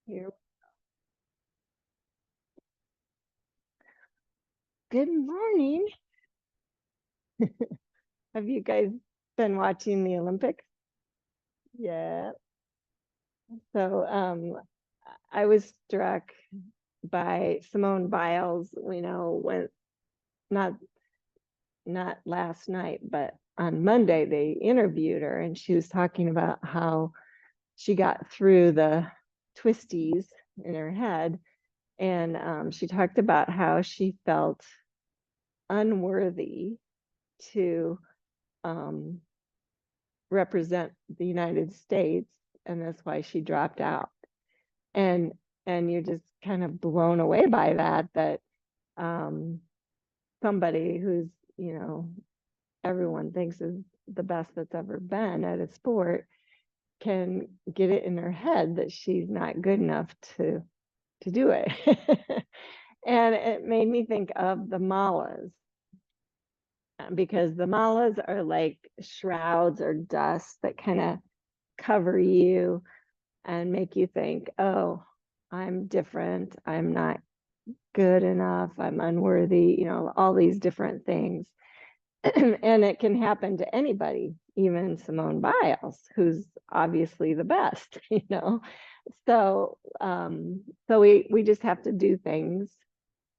Here. Good morning. Have you guys been watching the Olympics? Yeah. So I was struck by Simone Biles, when not not last night, but on Monday they interviewed her and she was talking about how she got through the twisties in her head. And she talked about how she felt unworthy to um, represent the United States, and that's why she dropped out. And and you're just kind of blown away by that um, somebody who's everyone thinks is the best that's ever been at a sport can get it in her head that she's not good enough to do it. And it made me think of the malas, because the malas are like shrouds or dust that kind of cover you and make you think, oh, I'm different. I'm not good enough. I'm unworthy, all these different things. And it can happen to anybody, even Simone Biles, who's obviously the best, So we just have to do things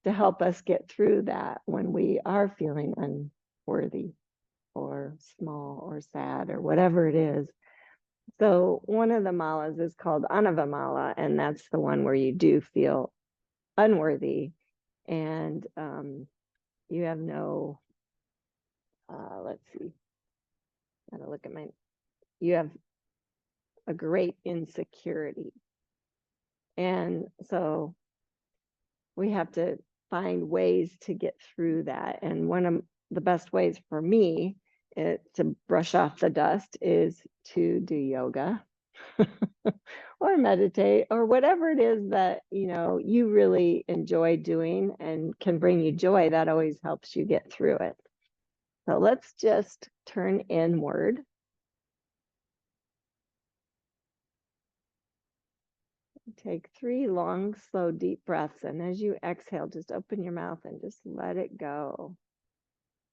to help us get through that when we are feeling unworthy or small or sad or whatever it is. So one of the malas is called Anavamala, and that's the one where you do feel unworthy, and you have no, let's see, gotta look at you have a great insecurity. And so we have to find ways to get through that. And one of the best ways for me to brush off the dust is to do yoga or meditate or whatever it is that you really enjoy doing and can bring you joy. That always helps you get through it. So let's just turn inward. Take 3 long, slow, deep breaths. And as you exhale, just open your mouth and just let it go.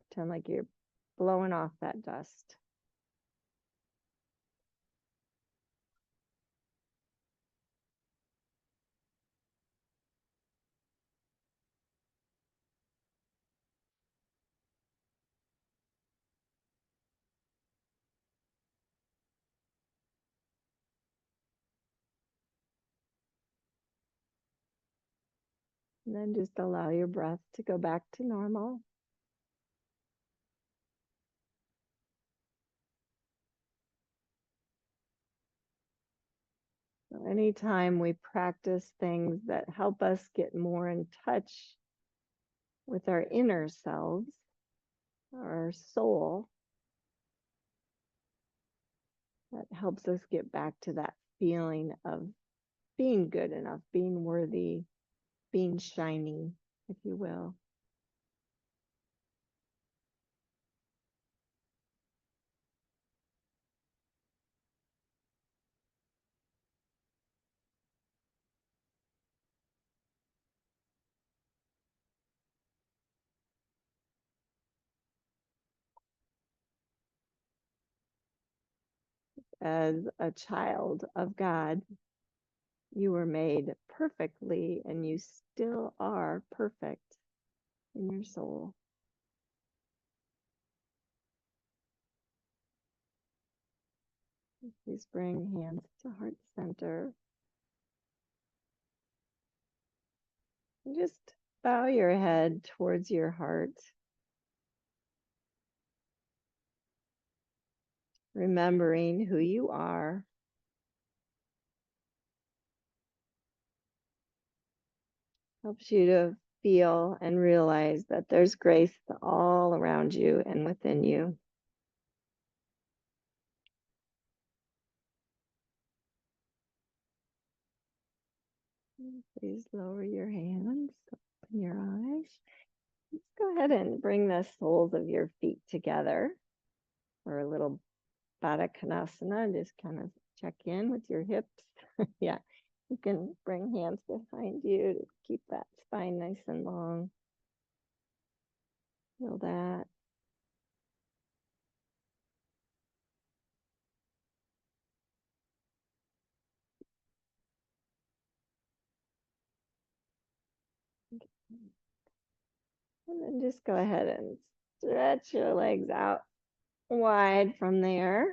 Pretend like you're blowing off that dust. And then just allow your breath to go back to normal. So anytime we practice things that help us get more in touch with our inner selves, our soul, that helps us get back to that feeling of being good enough, being worthy, being shiny, if you will. As a child of God, you were made perfectly, and you still are perfect in your soul. Please bring hands to heart center. And just bow your head towards your heart. Remembering who you are. Helps you to feel and realize that there's grace all around you and within you. Please lower your hands, open your eyes. Let's go ahead and bring the soles of your feet together for a little Baddha Konasana. Just kind of check in with your hips. Yeah. You can bring hands behind you to keep that spine nice and long. Feel that. And then just go ahead and stretch your legs out wide from there.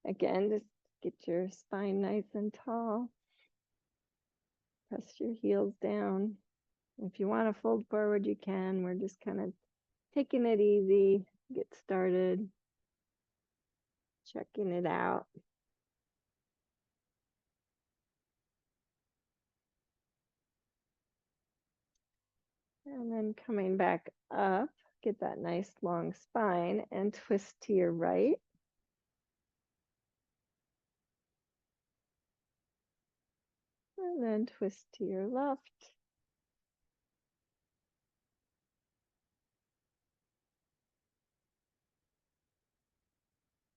Again, just get your spine nice and tall. Press your heels down. If you want to fold forward, you can. We're just kind of taking it easy, get started, checking it out. And then coming back up, get that nice long spine and twist to your right. And then twist to your left.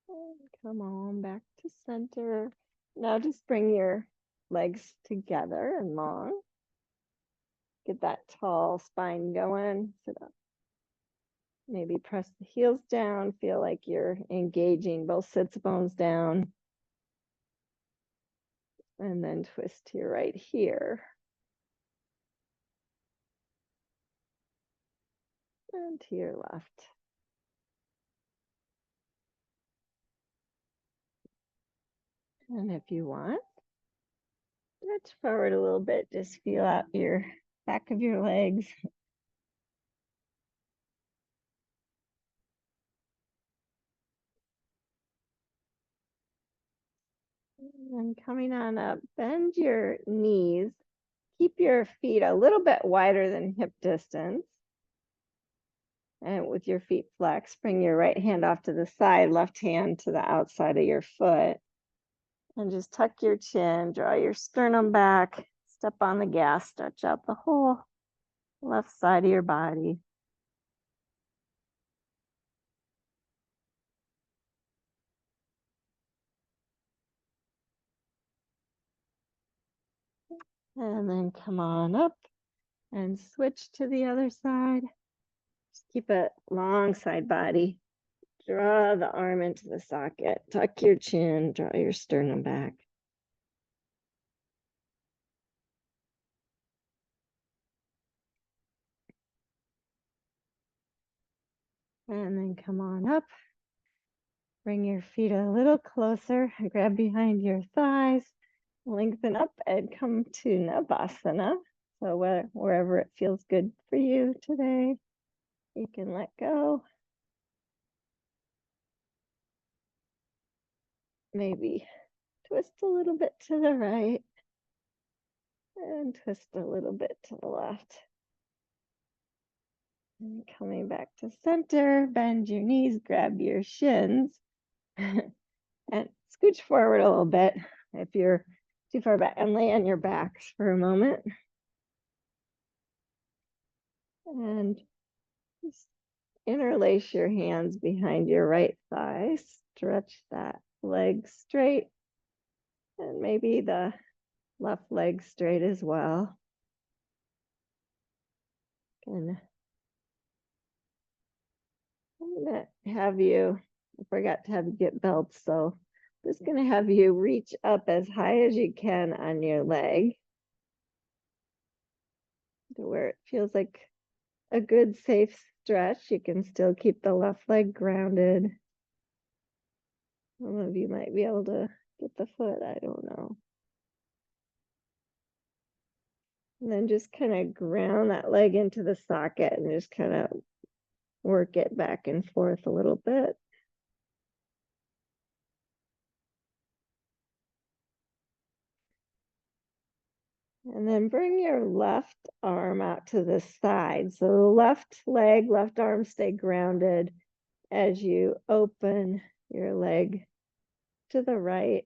And come on back to center. Now just bring your legs together and long. Get that tall spine going. Sit up. Maybe press the heels down. Feel like you're engaging both sits bones down. And then twist to your right here. And to your left. And if you want, stretch forward a little bit. Just feel out your back of your legs. And coming on up, bend your knees. Keep your feet a little bit wider than hip distance. And with your feet flexed, bring your right hand off to the side, left hand to the outside of your foot. And just tuck your chin, draw your sternum back, step on the gas, stretch out the whole left side of your body. And then come on up and switch to the other side. Just keep a long side body. Draw the arm into the socket, tuck your chin, draw your sternum back. And then come on up. Bring your feet a little closer, grab behind your thighs, lengthen up and come to Navasana. So wherever it feels good for you today, you can let go. Maybe twist a little bit to the right and twist a little bit to the left. And coming back to center, bend your knees, grab your shins, and scooch forward a little bit if you're too far back, and lay on your backs for a moment. And just interlace your hands behind your right thigh, stretch that leg straight, and maybe the left leg straight as well. And I'm gonna have you, I forgot to have you get belts, so I'm just gonna have you reach up as high as you can on your leg to where it feels like a good safe stretch. You can still keep the left leg grounded. Some of you might be able to get the foot, I don't know. And then just kind of ground that leg into the socket and just kind of work it back and forth a little bit. And then bring your left arm out to the side. So the left leg, left arm stay grounded as you open your leg to the right.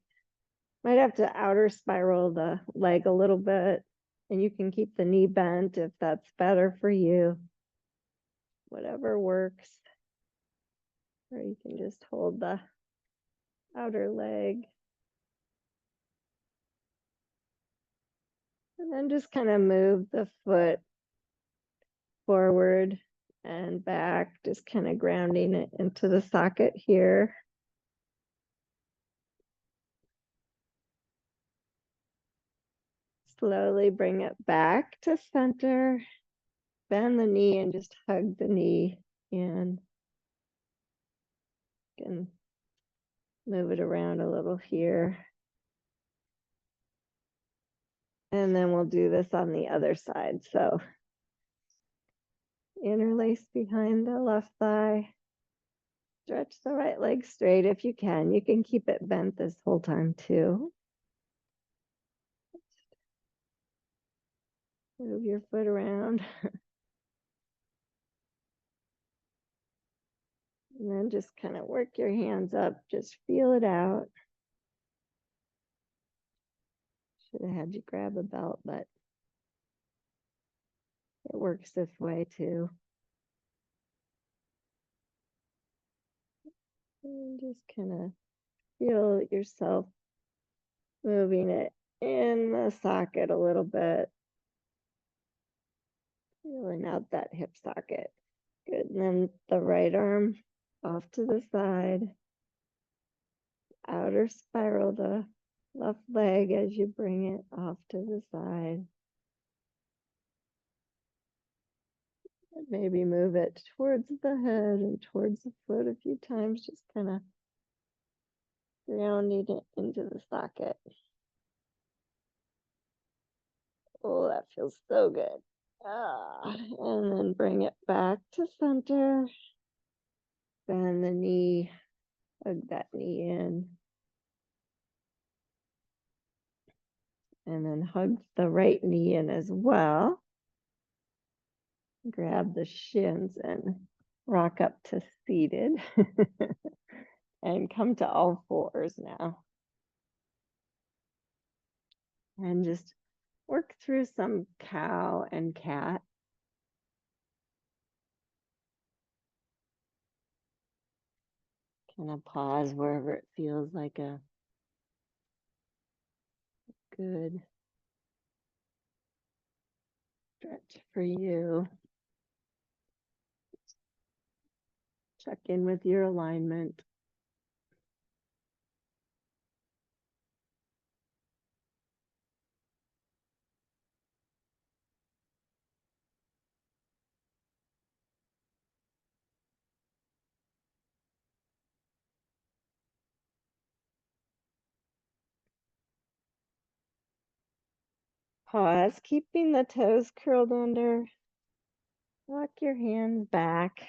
Might have to outer spiral the leg a little bit, and you can keep the knee bent if that's better for you. Whatever works. Or you can just hold the outer leg. And then just kind of move the foot forward and back, just kind of grounding it into the socket here. Slowly bring it back to center. Bend the knee and just hug the knee in. And move it around a little here. And then we'll do this on the other side. So interlace behind the left thigh. Stretch the right leg straight if you can. You can keep it bent this whole time too. Move your foot around. And then just kind of work your hands up. Just feel it out. Should have had you grab a belt, but it works this way too. And just kind of feel yourself moving it in the socket a little bit. Feeling out that hip socket. Good. And then the right arm off to the side. Outer spiral the left leg as you bring it off to the side. And maybe move it towards the head and towards the foot a few times, just kind of grounding it into the socket. Oh, that feels so good. And then bring it back to center. Bend the knee, hug that knee in. And then hug the right knee in as well. Grab the shins and rock up to seated. And come to all fours now. And just work through some cow and cat. Kind of pause wherever it feels like a good stretch for you. Check in with your alignment. Pause, keeping the toes curled under. Walk your hands back.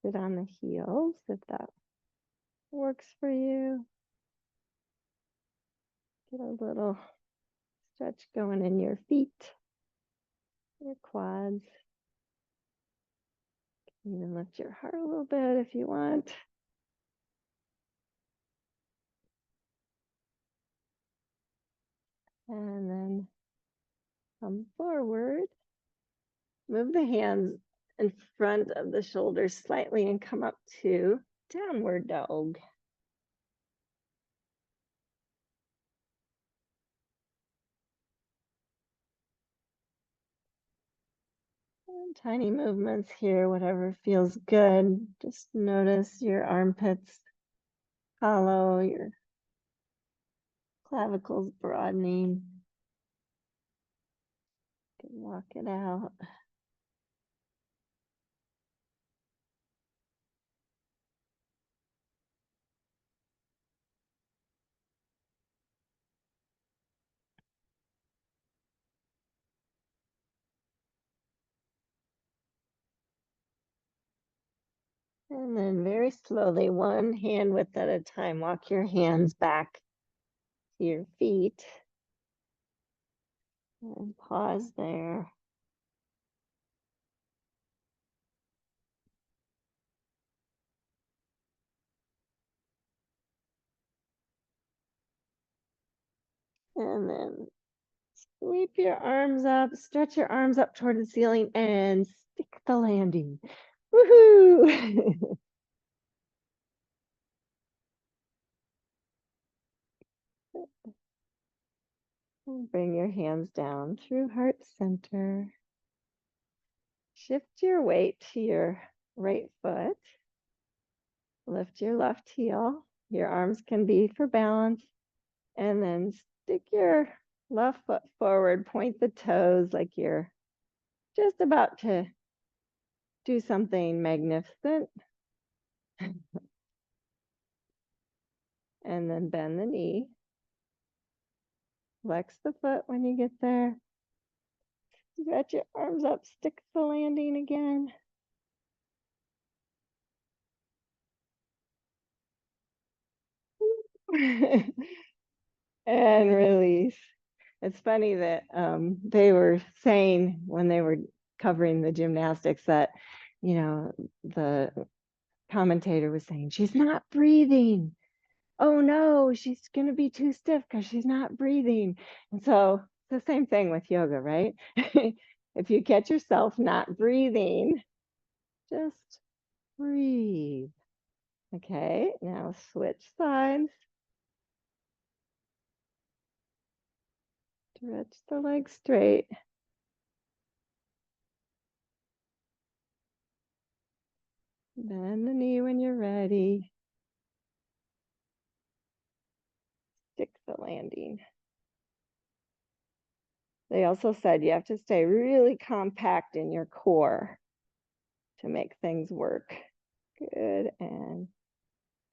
Sit on the heels if that works for you. Get a little stretch going in your feet, your quads. Even lift your heart a little bit if you want. And then come forward. Move the hands in front of the shoulders slightly and come up to downward dog. And tiny movements here, whatever feels good. Just notice your armpits hollow, your clavicles broadening. You can walk it out. And then very slowly, one hand width at a time, walk your hands back to your feet. And pause there. And then sweep your arms up, stretch your arms up toward the ceiling and stick the landing. Woohoo! Bring your hands down through heart center. Shift your weight to your right foot. Lift your left heel. Your arms can be for balance. And then stick your left foot forward, point the toes like you're just about to do something magnificent. And then bend the knee. Flex the foot when you get there. Stretch your arms up, stick the landing again. And release. It's funny that they were saying when they were covering the gymnastics that, the commentator was saying, she's not breathing. Oh no, she's going to be too stiff because she's not breathing. And so it's the same thing with yoga, right? If you catch yourself not breathing, just breathe. Okay, now switch sides. Stretch the legs straight. Bend the knee when you're ready. Stick the landing. They also said you have to stay really compact in your core to make things work. Good, and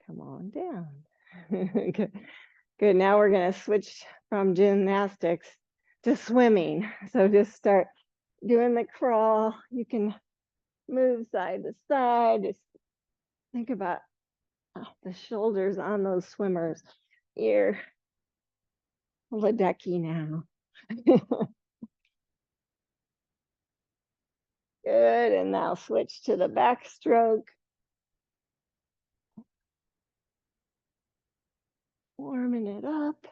come on down. Good. Good, now we're gonna switch from gymnastics to swimming. So just start doing the crawl. You can move side to side. Just think about the shoulders on those swimmers. You're Ledecky now. Good, and now switch to the backstroke. Warming it up.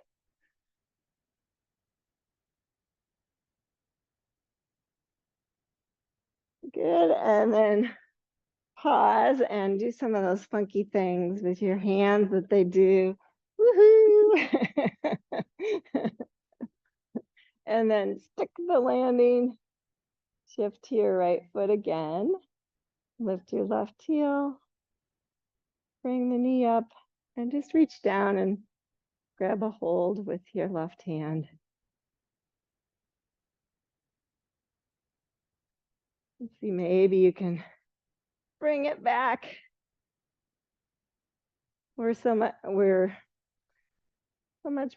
Good, and then pause and do some of those funky things with your hands that they do. Woohoo! And then stick the landing. Shift to your right foot again. Lift your left heel. Bring the knee up and just reach down and grab a hold with your left hand. Let's see, maybe you can bring it back. We're so much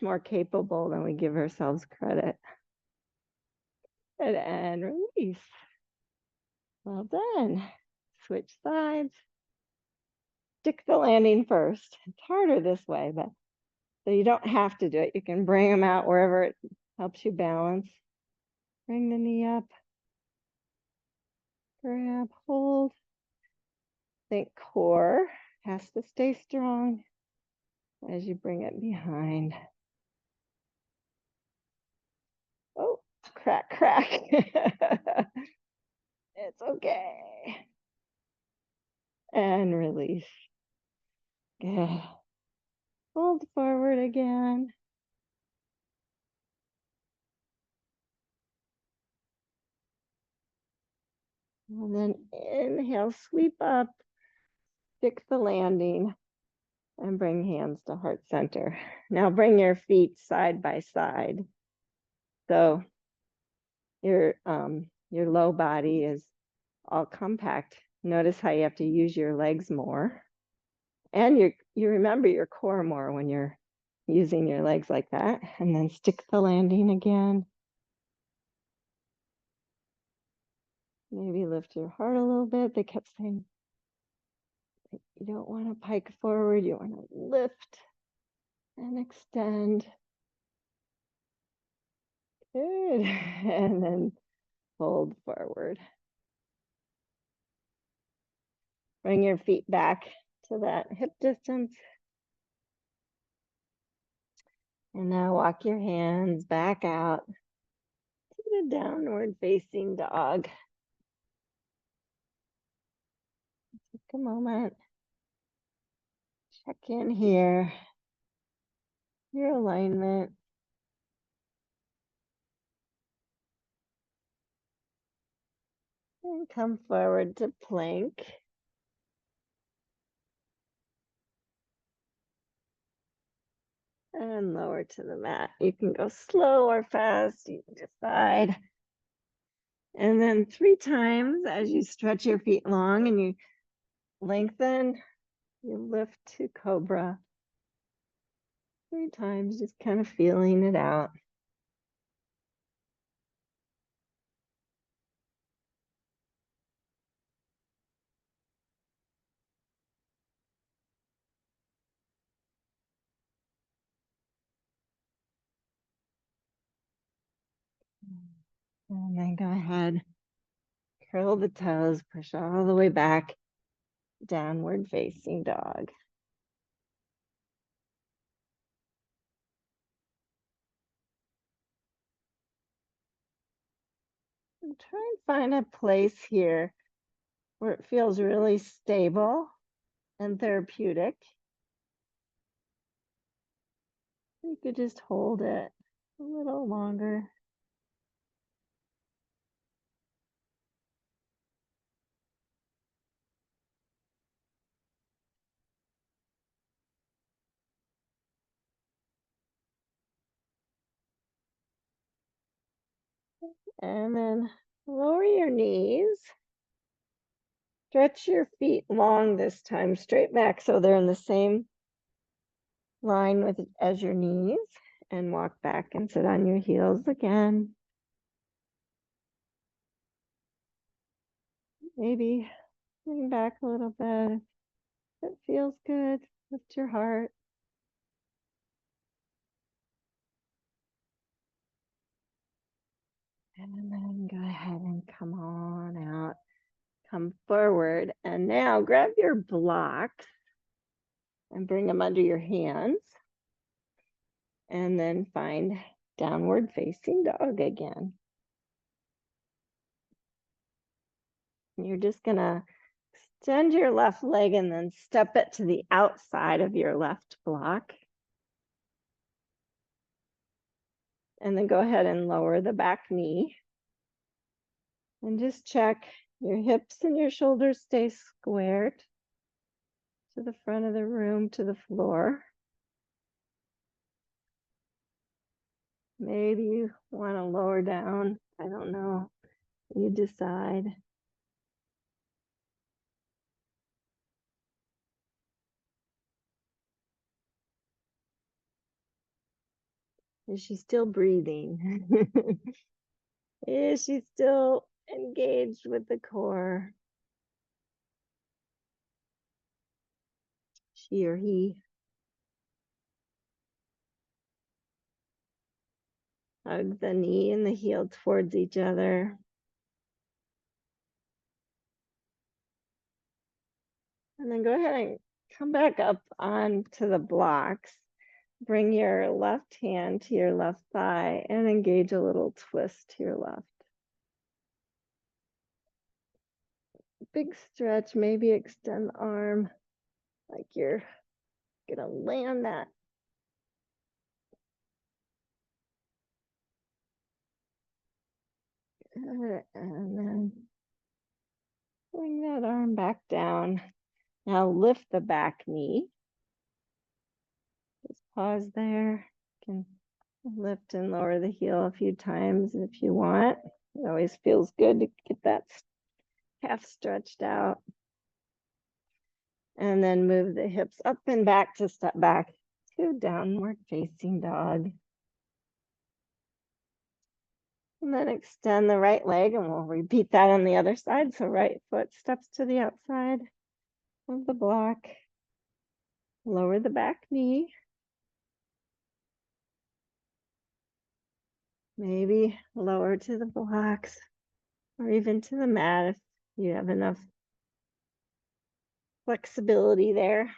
more capable than we give ourselves credit. And release. Well done. Switch sides. Stick the landing first. It's harder this way, but so you don't have to do it. You can bring them out wherever it helps you balance. Bring the knee up. Grab, hold. Think core has to stay strong as you bring it behind. Oh, crack, crack. It's okay. And release. Good. Fold forward again. And then inhale, sweep up, stick the landing, and bring hands to heart center. Now bring your feet side by side. So your low body is all compact. Notice how you have to use your legs more. And you remember your core more when you're using your legs like that. And then stick the landing again. Maybe lift your heart a little bit. They kept saying you don't want to pike forward, you want to lift and extend. Good. And then fold forward. Bring your feet back to that hip distance. And now walk your hands back out to the downward facing dog. Take a moment. Check in here. Your alignment. And come forward to plank. And lower to the mat. You can go slow or fast, you can decide. And then 3 times as you stretch your feet long and you lengthen, you lift to cobra. 3 times, just kind of feeling it out. And then go ahead, curl the toes, push all the way back, downward facing dog. And try and find a place here where it feels really stable and therapeutic. You could just hold it a little longer. And then lower your knees. Stretch your feet long this time, straight back so they're in the same line with as your knees, and walk back and sit on your heels again. Maybe lean back a little bit. If it feels good, lift your heart. And then go ahead and come on out. Come forward. And now grab your blocks and bring them under your hands. And then find downward facing dog again. You're just gonna extend your left leg and then step it to the outside of your left block. And then go ahead and lower the back knee. And just check your hips and your shoulders stay squared to the front of the room, to the floor. Maybe you want to lower down. I don't know. You decide. Is she still breathing? Is she still engaged with the core? She or he? Hug the knee and the heel towards each other. And then go ahead and come back up onto the blocks. Bring your left hand to your left thigh and engage a little twist to your left. Big stretch, maybe extend the arm like you're gonna land that. And then bring that arm back down. Now lift the back knee. Just pause there. You can lift and lower the heel a few times if you want. It always feels good to get that calf stretched out. And then move the hips up and back to step back to downward facing dog. And then extend the right leg, and we'll repeat that on the other side. So right foot steps to the outside of the block. Lower the back knee. Maybe lower to the blocks or even to the mat if you have enough flexibility there.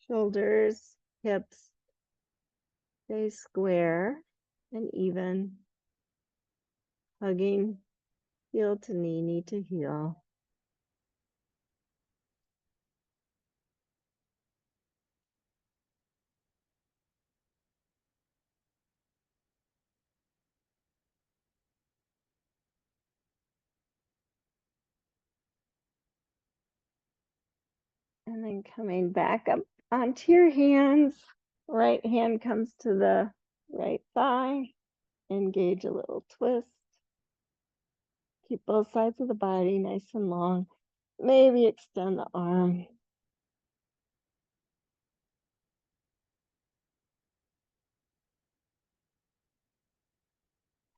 Shoulders, hips, stay square and even. Hugging heel to knee, knee to heel. And then coming back up onto your hands. Right hand comes to the right thigh. Engage a little twist. Keep both sides of the body nice and long. Maybe extend the arm.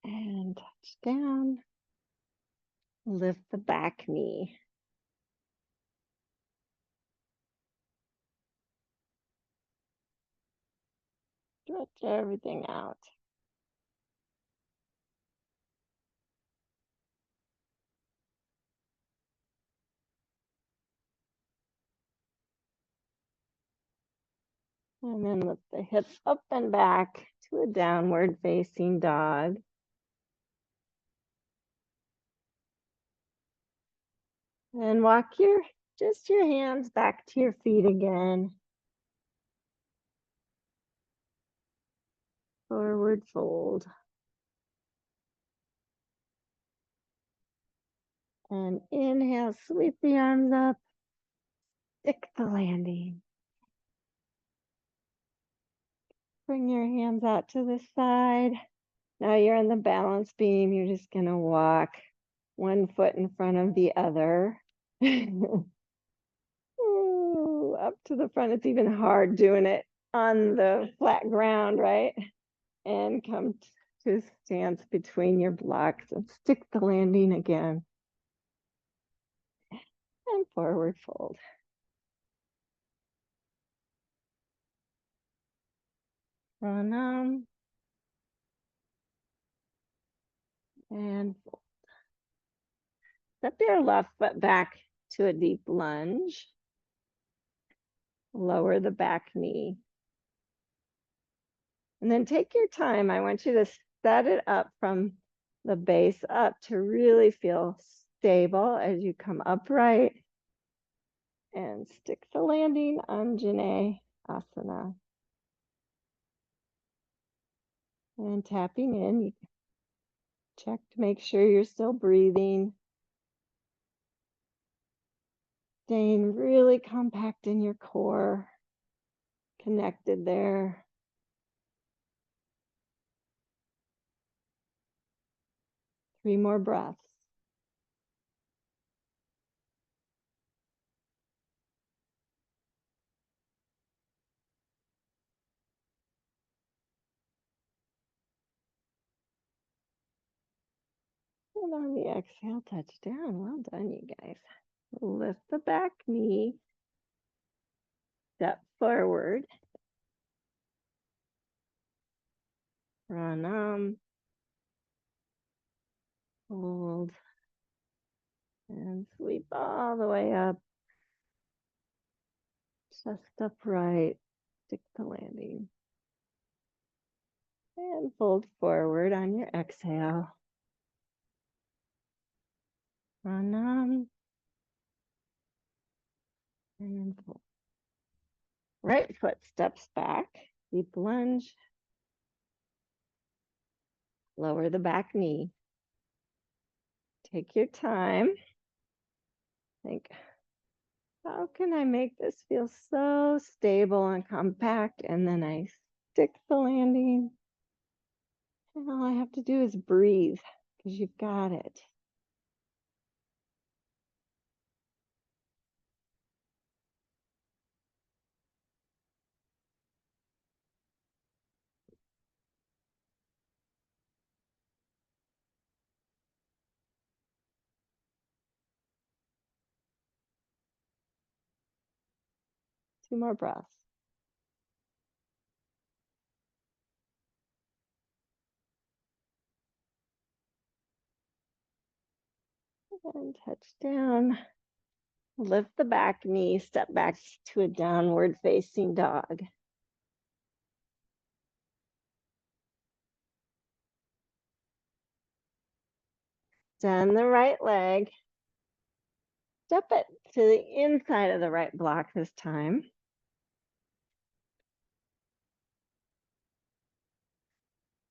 And touch down. Lift the back knee. Stretch everything out. And then lift the hips up and back to a downward facing dog. And walk just your hands back to your feet again. Forward fold. And inhale, sweep the arms up. Stick the landing. Bring your hands out to the side. Now you're on the balance beam. You're just going to walk one foot in front of the other. Ooh, up to the front. It's even hard doing it on the flat ground, right? And come to a stance between your blocks and stick the landing again. And forward fold. Pranam. And fold. Step your left foot back to a deep lunge. Lower the back knee. And then take your time. I want you to set it up from the base up to really feel stable as you come upright. And stick the landing, Anjane Asana. And tapping in, you check to make sure you're still breathing. Staying really compact in your core, connected there. Three more breaths. And on the exhale, touch down. Well done, you guys. Lift the back knee. Step forward. Pranam. Hold. And sweep all the way up. Chest upright. Stick the landing. And fold forward on your exhale. Pranam. And fold. Right foot steps back. Deep lunge. Lower the back knee. Take your time. Think, how can I make this feel so stable and compact? And then I stick the landing. And all I have to do is breathe because you've got it. Two more breaths. And touch down. Lift the back knee, step back to a downward facing dog. Extend the right leg. Step it to the inside of the right block this time.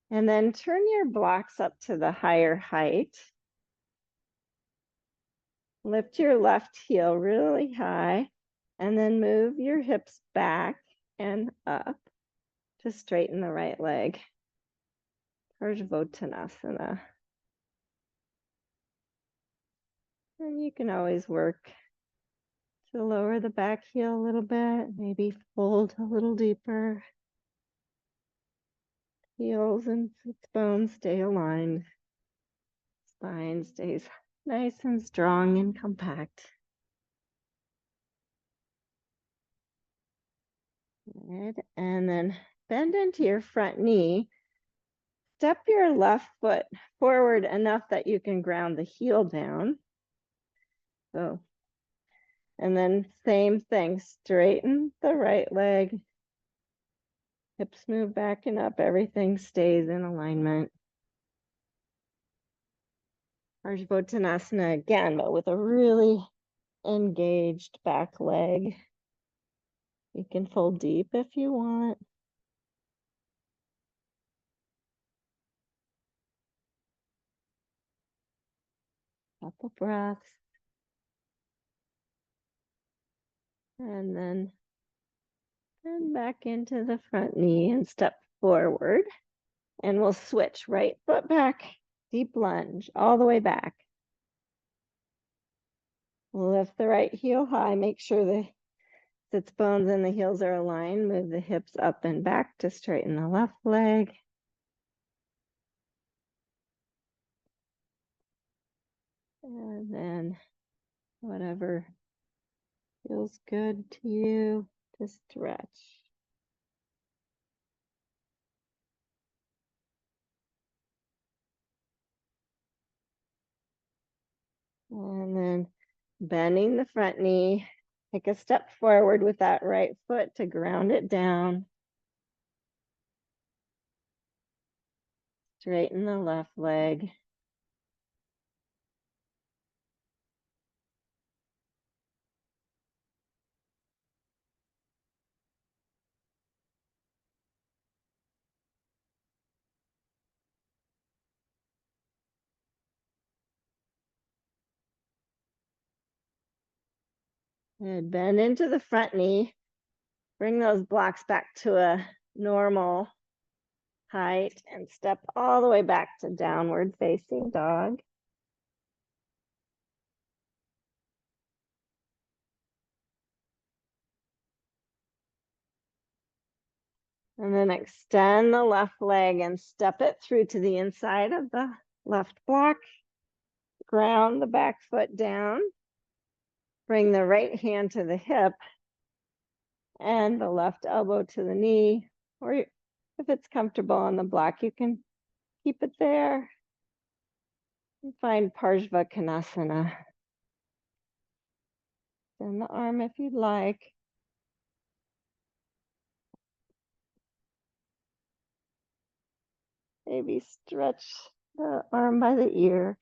And then turn your blocks up to the higher height. Lift your left heel really high. And then move your hips back and up to straighten the right leg. Ardha. And you can always work to lower the back heel a little bit, maybe fold a little deeper. Heels and sits bones stay aligned. Spine stays nice and strong and compact. Good. And then bend into your front knee. Step your left foot forward enough that you can ground the heel down. So, and then same thing, straighten the right leg. Hips move back and up, everything stays in alignment. Ardha again, but with a really engaged back leg. You can fold deep if you want. Couple breaths. And then bend back into the front knee and step forward. And we'll switch right foot back, deep lunge, all the way back. Lift the right heel high, make sure the sits bones and the heels are aligned. Move the hips up and back to straighten the left leg. And then whatever feels good to you, to stretch. And then bending the front knee, take a step forward with that right foot to ground it down. Straighten the left leg. And bend into the front knee. Bring those blocks back to a normal height and step all the way back to downward facing dog. And then extend the left leg and step it through to the inside of the left block. Ground the back foot down. Bring the right hand to the hip and the left elbow to the knee. Or if it's comfortable on the block, you can keep it there. And find Parshvakonasana. Bend the arm if you'd like. Maybe stretch the arm by the ear.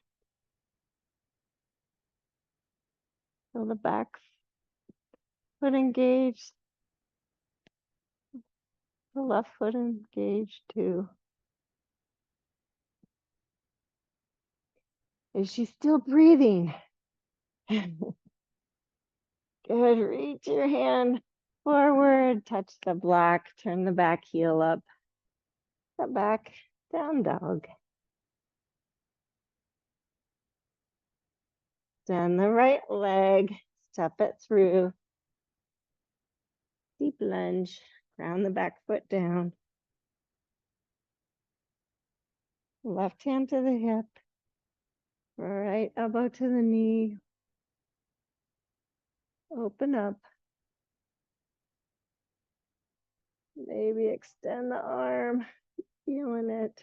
Feel the back foot engaged. The left foot engaged too. Is she still breathing? Good. Reach your hand forward, touch the block, turn the back heel up. Step back, down dog. Extend the right leg, step it through. Deep lunge, ground the back foot down. Left hand to the hip. Right elbow to the knee. Open up. Maybe extend the arm, feeling it.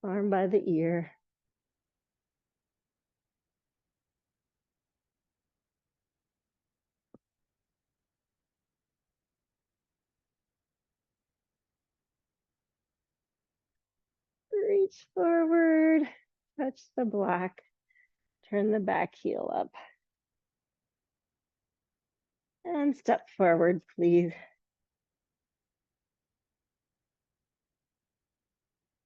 Arm by the ear. Reach forward, touch the block, turn the back heel up. And step forward, please.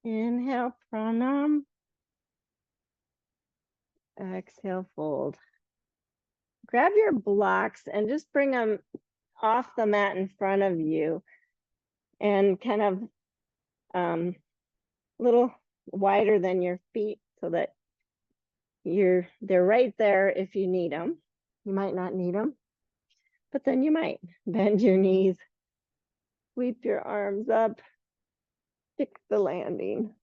Inhale, pranam. Exhale, fold. Grab your blocks and just bring them off the mat in front of you and kind of little wider than your feet so that they're right there if you need them. You might not need them, but then you might. Bend your knees, sweep your arms up, fix the landing.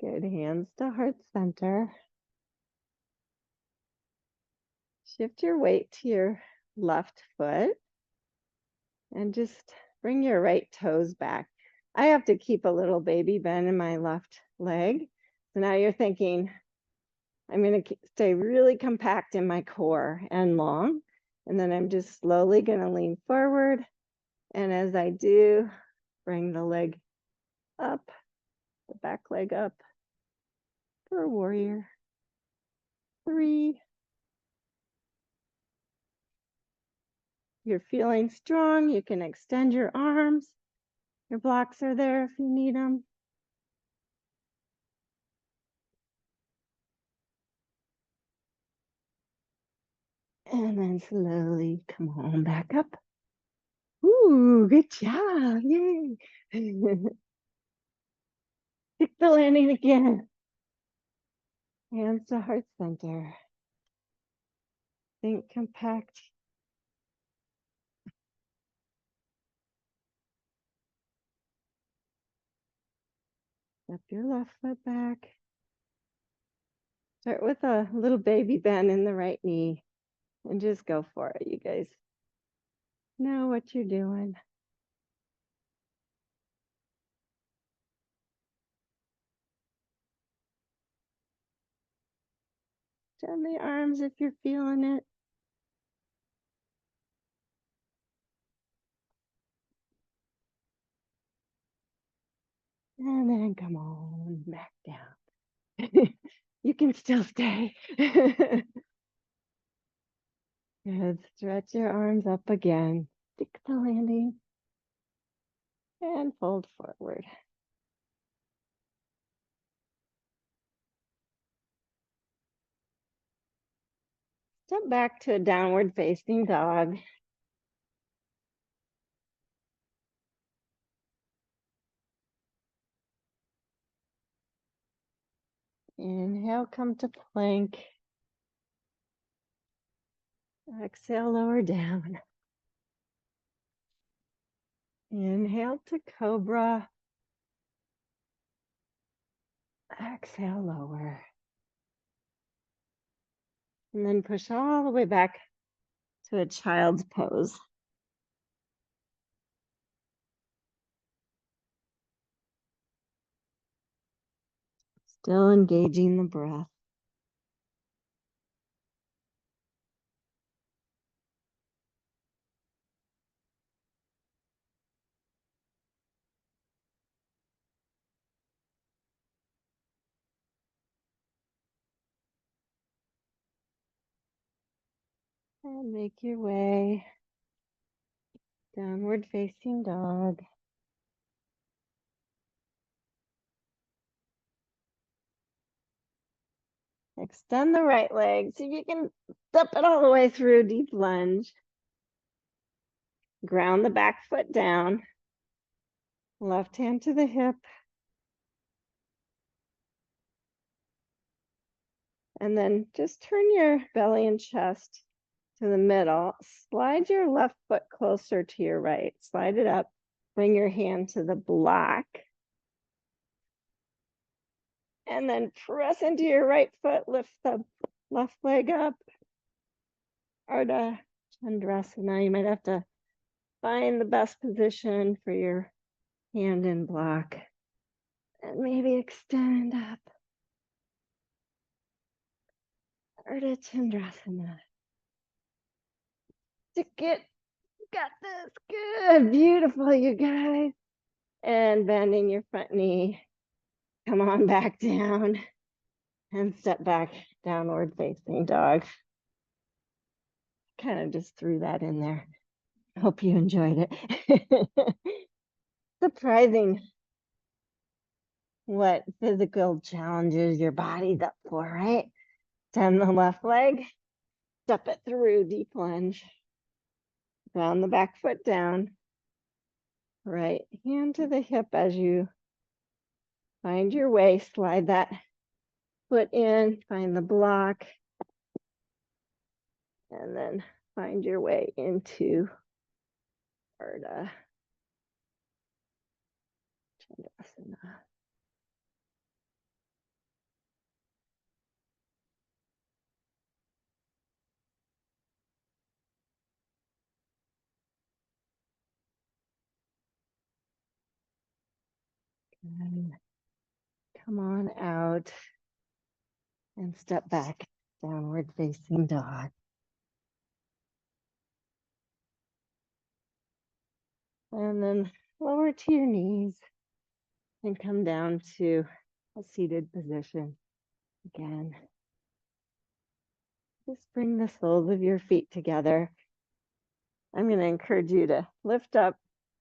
Good, hands to heart center. Shift your weight to your left foot and just bring your right toes back. I have to keep a little baby bend in my left leg. So now you're thinking, I'm going to stay really compact in my core and long. And then I'm just slowly going to lean forward. And as I do, bring the leg up, the back leg up for warrior 3. You're feeling strong. You can extend your arms. Your blocks are there if you need them. And then slowly come on back up. Ooh, good job. Yay. Stick the landing again. Hands to heart center. Think compact. Step your left foot back. Start with a little baby bend in the right knee and just go for it. You guys know what you're doing. Extend the arms if you're feeling it. And then come on back down. You can still stay. Good. Stretch your arms up again. Stick the landing. And fold forward. Step back to a downward facing dog. Inhale, come to plank. Exhale, lower down. Inhale to cobra. Exhale, lower. And then push all the way back to a child's pose. Still engaging the breath. And make your way. Downward facing dog. Extend the right leg. See if you can step it all the way through, deep lunge. Ground the back foot down. Left hand to the hip. And then just turn your belly and chest to the middle. Slide your left foot closer to your right. Slide it up. Bring your hand to the block. And then press into your right foot. Lift the left leg up. Ardha, chandrasana. You might have to find the best position for your hand and block. And maybe extend up. Ardha chandrasana. Stick it. Got this. Good. Beautiful, you guys. And bending your front knee. Come on back down. And step back, downward facing dog. Kind of just threw that in there. Hope you enjoyed it. Surprising what physical challenges your body's up for, right? Turn the left leg, step it through, deep lunge. Ground the back foot down. Right hand to the hip as you find your way. Slide that foot in, find the block, and then find your way into ardha, chandrasana. And come on out and step back, downward facing dog. And then lower to your knees and come down to a seated position again. Just bring the soles of your feet together. I'm going to encourage you to lift up,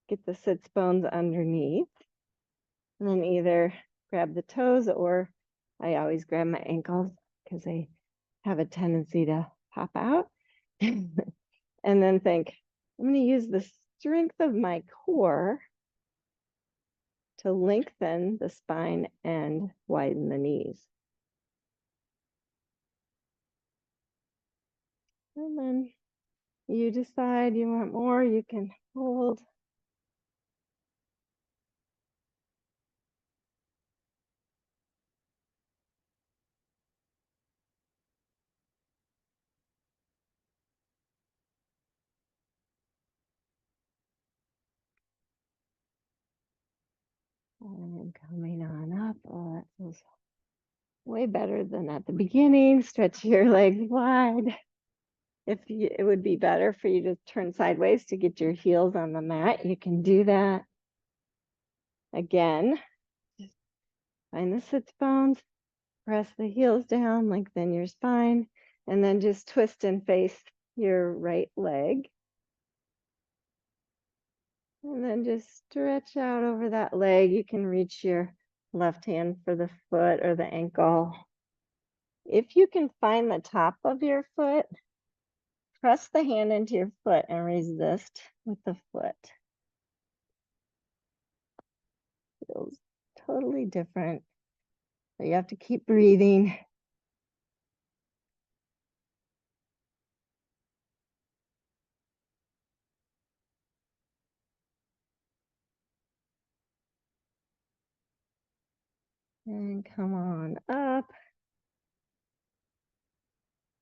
get the sits bones underneath, and then either grab the toes, or I always grab my ankles because they have a tendency to pop out. And then think, I'm going to use the strength of my core to lengthen the spine and widen the knees. And then you decide you want more, you can hold. And coming on up. Oh, that feels way better than at the beginning. Stretch your legs wide. It would be better for you to turn sideways to get your heels on the mat, you can do that. Again, just find the sits bones, press the heels down, lengthen your spine, and then just twist and face your right leg. And then just stretch out over that leg. You can reach your left hand for the foot or the ankle. If you can find the top of your foot, press the hand into your foot and resist with the foot. Feels totally different. So you have to keep breathing. And come on up.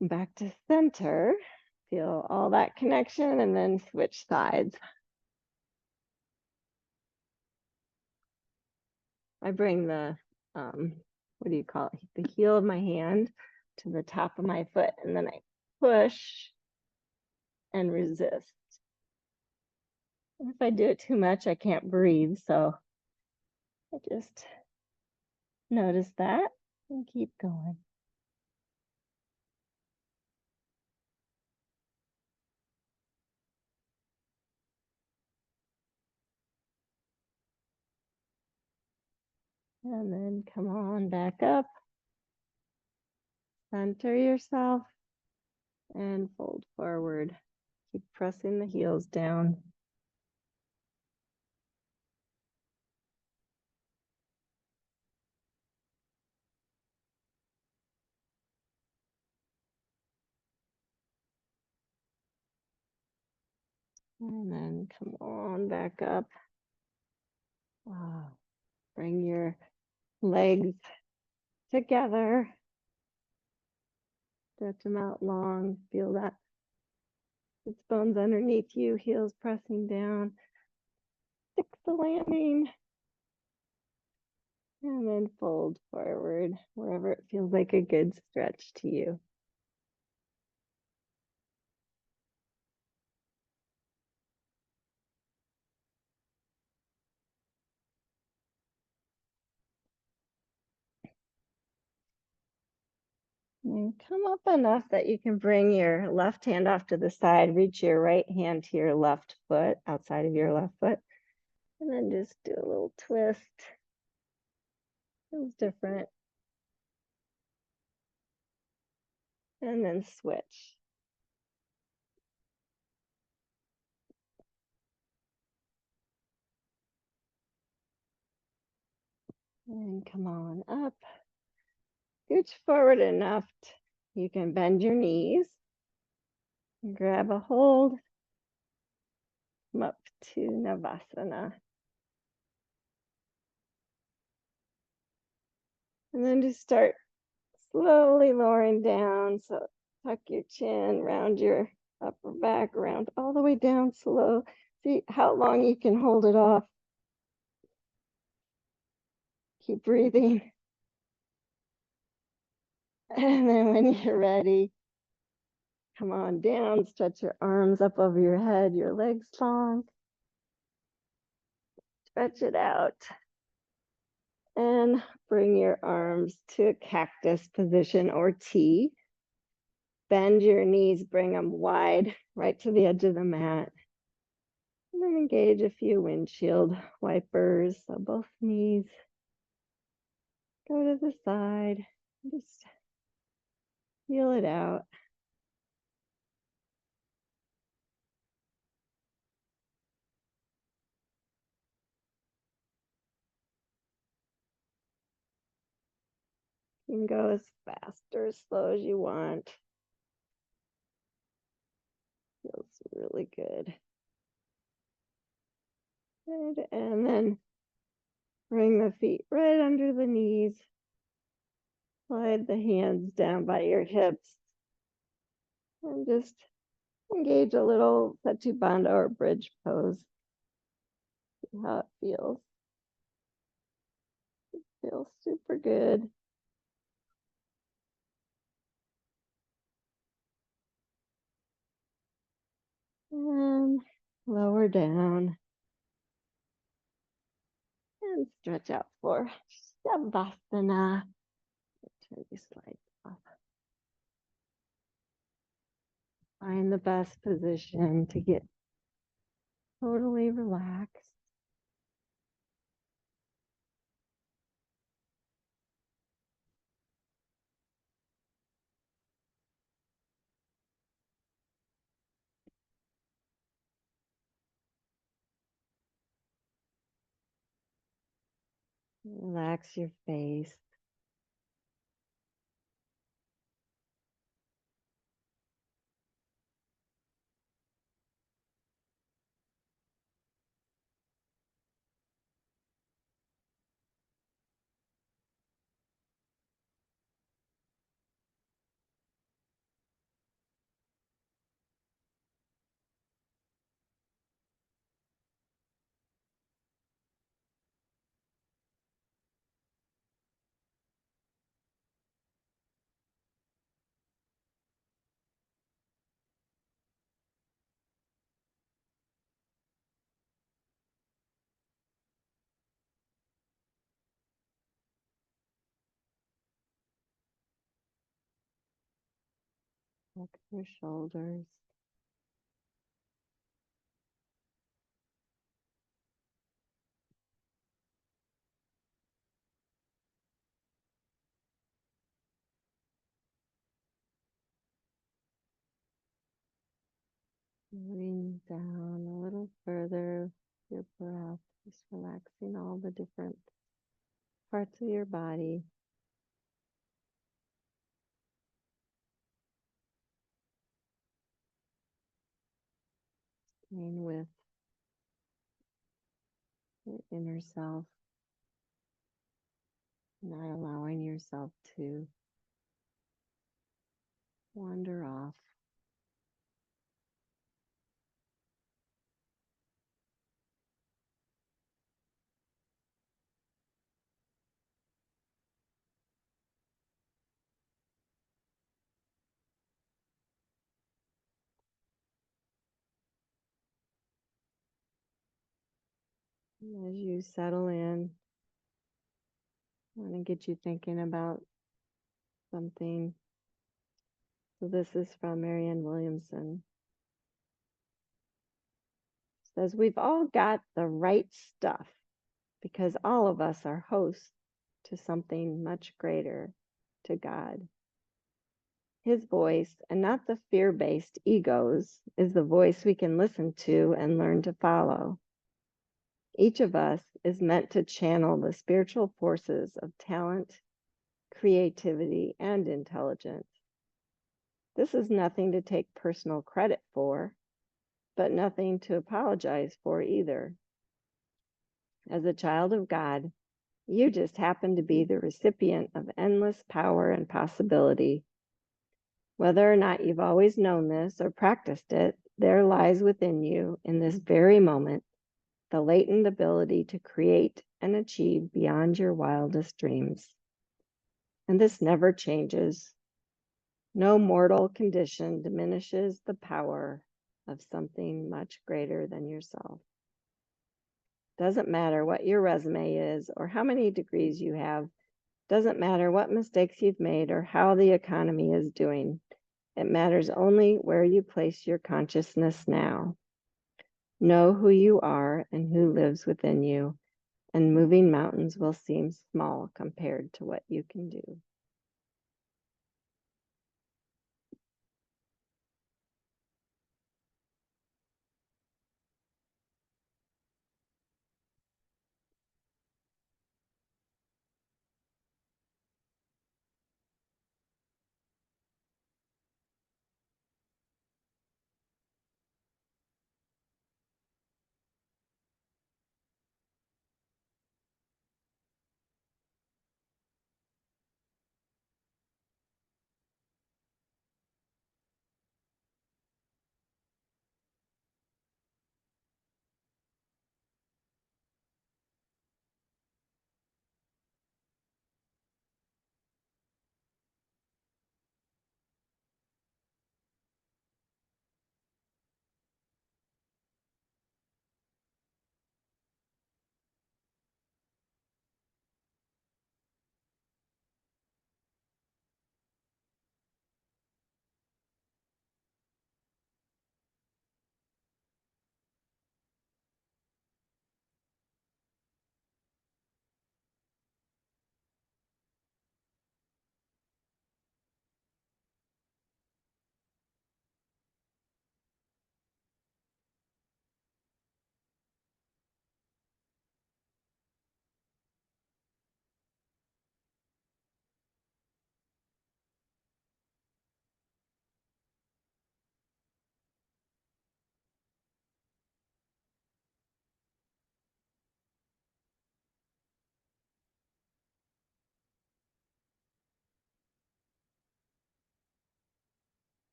Back to center. Feel all that connection and then switch sides. I bring the, what do you call it? The heel of my hand to the top of my foot, and then I push and resist. And if I do it too much, I can't breathe. So I just notice that and keep going. And then come on back up. Center yourself and fold forward. Keep pressing the heels down. And then come on back up. Bring your legs together. Stretch them out long. Feel that sits bones underneath you, heels pressing down. Fix the landing. And then fold forward wherever it feels like a good stretch to you. And come up enough that you can bring your left hand off to the side, reach your right hand to your left foot, outside of your left foot, and then just do a little twist. Feels different. And then switch. And come on up. Scooch forward enough. You can bend your knees. Grab a hold. Come up to Navasana. And then just start slowly lowering down. So tuck your chin, round your upper back, round all the way down slow. See how long you can hold it off. Keep breathing. And then when you're ready, come on down, stretch your arms up over your head, your legs long. Stretch it out. And bring your arms to a cactus position or T. Bend your knees, bring them wide, right to the edge of the mat. And then engage a few windshield wipers. So both knees go to the side. Just feel it out. You can go as fast or as slow as you want. Feels really good. Good. And then bring the feet right under the knees. Slide the hands down by your hips. And just engage a little Satubandha or bridge pose. See how it feels. It feels super good. And lower down. And stretch out for Shavasana. Turn these slides off. Find the best position to get totally relaxed. Relax your face. Look at your shoulders. Moving down a little further, your breath, just relaxing all the different parts of your body. Staying with your inner self, not allowing yourself to wander off. And as you settle in, I want to get you thinking about something. So this is from Marianne Williamson. It says, we've all got the right stuff because all of us are hosts to something much greater, to God. His voice, and not the fear based egos, is the voice we can listen to and learn to follow. Each of us is meant to channel the spiritual forces of talent, creativity, and intelligence. This is nothing to take personal credit for, but nothing to apologize for either. As a child of God, you just happen to be the recipient of endless power and possibility. Whether or not you've always known this or practiced it, there lies within you in this very moment the latent ability to create and achieve beyond your wildest dreams. And this never changes. No mortal condition diminishes the power of something much greater than yourself. Doesn't matter what your resume is or how many degrees you have. Doesn't matter what mistakes you've made or how the economy is doing. It matters only where you place your consciousness now. Know who you are and who lives within you, and moving mountains will seem small compared to what you can do.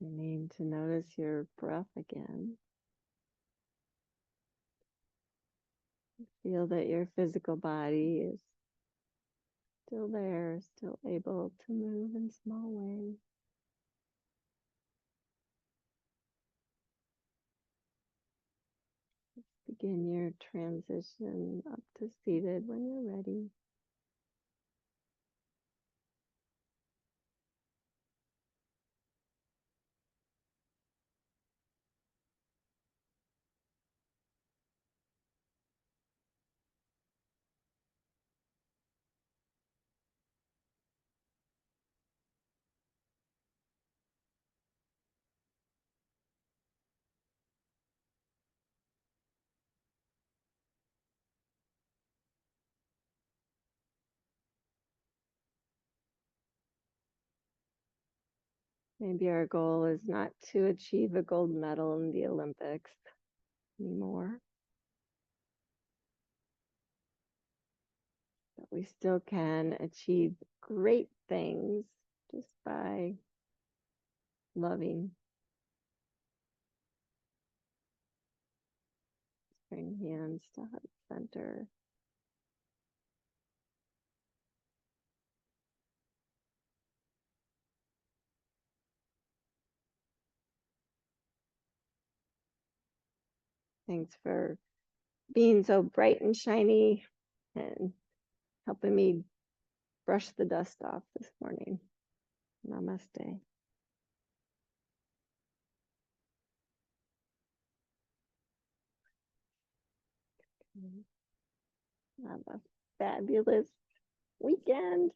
Beginning to notice your breath again. Feel that your physical body is still there, still able to move in small ways. Begin your transition up to seated when you're ready. Maybe our goal is not to achieve a gold medal in the Olympics anymore, but we still can achieve great things just by loving. Bring hands to heart center. Thanks for being so bright and shiny and helping me brush the dust off this morning. Namaste. Have a fabulous weekend.